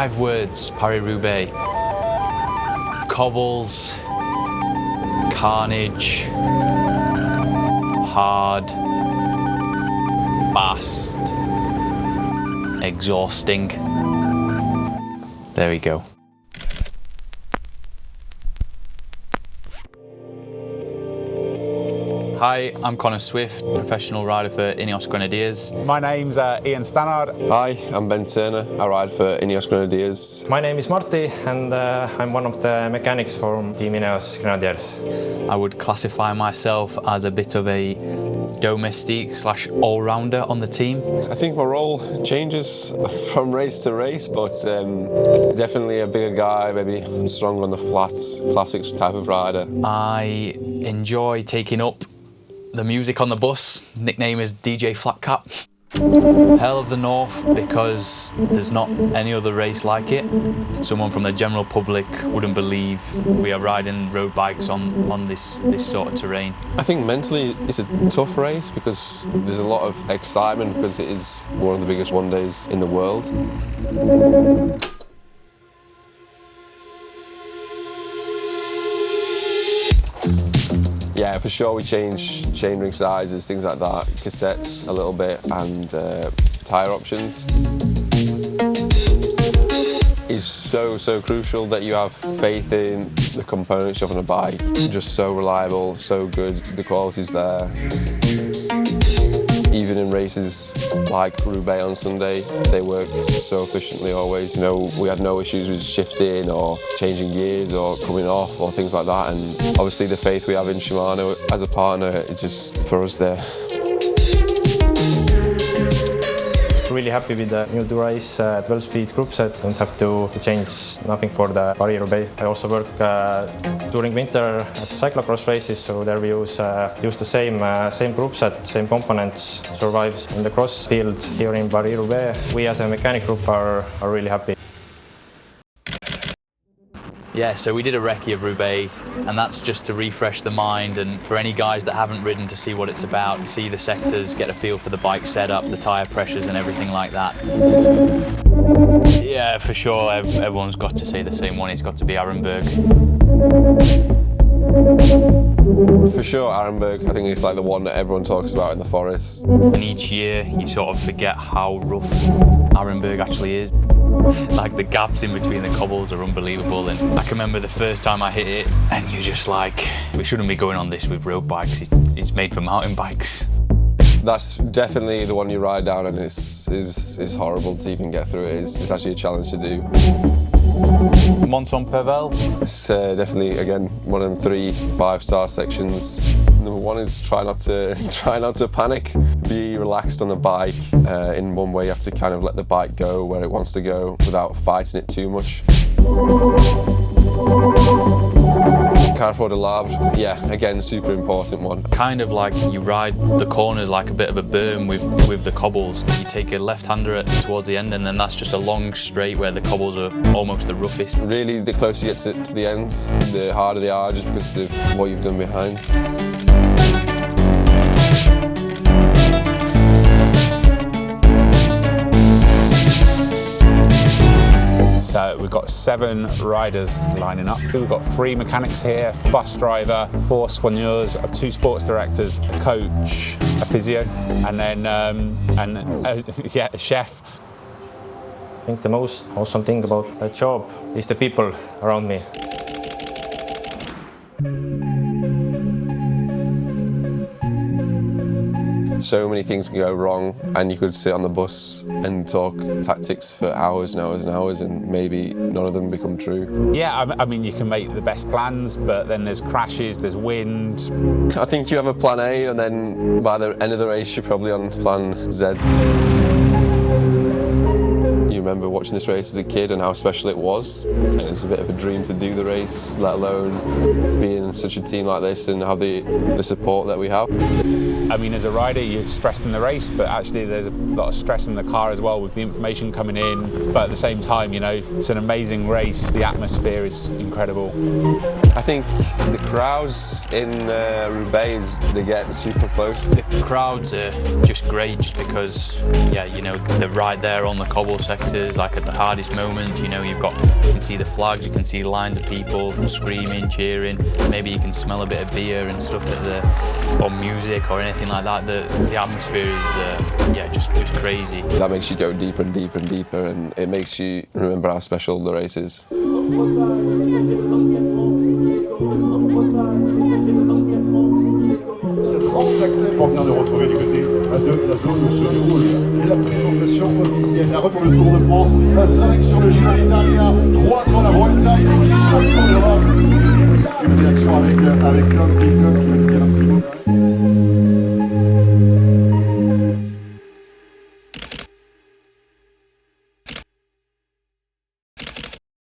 5 words, Paris-Roubaix. Cobbles, carnage, hard, fast, exhausting. There we go. Hi, I'm Conor Swift, professional rider for INEOS Grenadiers. My name's Ian Stannard. Hi, I'm Ben Turner. I ride for INEOS Grenadiers. My name is Martti and I'm one of the mechanics from Team INEOS Grenadiers. I would classify myself as a bit of a domestique / all-rounder on the team. I think my role changes from race to race, but definitely a bigger guy, maybe strong on the flats, classics type of rider. I enjoy taking up the music on the bus. Nickname is DJ Flatcap. Hell of the North because there's not any other race like it. Someone from the general public wouldn't believe we are riding road bikes on this sort of terrain. I think mentally it's a tough race because there's a lot of excitement because it is one of the biggest one days in the world. Yeah, for sure we change chainring sizes, things like that, cassettes a little bit, and tyre options. It's so crucial that you have faith in the components you have on a bike. Just so reliable, so good, the quality's there. Even in races like Roubaix on Sunday, they work so efficiently always. You know, we had no issues with shifting or changing gears or coming off or things like that. And obviously the faith we have in Shimano as a partner is just for us there. Really happy with the new dura-ace 12-speed group set. Don't have to change nothing for the Paris-Roubaix. I also work during winter at cyclocross races, so there we use the same group set, same components, survives in the cross field here in Paris-Roubaix. We as a mechanic group are really happy. Yeah, so we did a recce of Roubaix, and that's just to refresh the mind and for any guys that haven't ridden to see what it's about, see the sectors, get a feel for the bike setup, the tyre pressures and everything like that. Yeah, for sure, everyone's got to say the same one, it's got to be Arenberg. For sure, Arenberg, I think it's like the one that everyone talks about in the forest. And each year you sort of forget how rough Arenberg actually is. Like the gaps in between the cobbles are unbelievable, and I can remember the first time I hit it and you're just like, we shouldn't be going on this with road bikes, it's made for mountain bikes. That's definitely the one you ride down and it's horrible to even get through it. It's actually a challenge to do. Mont-Saint-Pével? It's definitely, again, one of the 3 5-star sections. Number 1 is try not to panic. Be relaxed on the bike. In one way, you have to kind of let the bike go where it wants to go without fighting it too much. Carrefour de l'Arbre, yeah, again, super important one. Kind of like you ride the corners like a bit of a berm with the cobbles. You take a left-hander towards the end and then that's just a long straight where the cobbles are almost the roughest. Really, the closer you get to the end, the harder they are just because of what you've done behind. So we've got 7 riders lining up. We've got 3 mechanics here, a bus driver, 4 soigneurs, 2 sports directors, a coach, a physio, and then a chef. I think the most awesome thing about that job is the people around me. So many things can go wrong and you could sit on the bus and talk tactics for hours and hours and hours and maybe none of them become true. Yeah, I mean you can make the best plans, but then there's crashes, there's wind. I think you have a plan A and then by the end of the race you're probably on plan Z. You remember watching this race as a kid and how special it was, and it's a bit of a dream to do the race, let alone be in such a team like this and have the support that we have. I mean, as a rider, you're stressed in the race, but actually there's a lot of stress in the car as well with the information coming in. But at the same time, you know, it's an amazing race. The atmosphere is incredible. I think the crowds in Roubaix, they get super close. The crowds are just great just because, yeah, you know, they're right there on the cobble sector. spectators, like at the hardest moment, you know, you can see the flags, you can see lines of people screaming, cheering, maybe you can smell a bit of beer and stuff or music or anything like that. The atmosphere is, yeah, just crazy. That makes you go deeper and deeper and deeper, and it makes you remember how special the race is. Cette rampe d'accès pour venir de retrouver du côté de la zone où se déroule la présentation officielle. La retour de Tour de France, 5 sur le Giro d'Italia, 3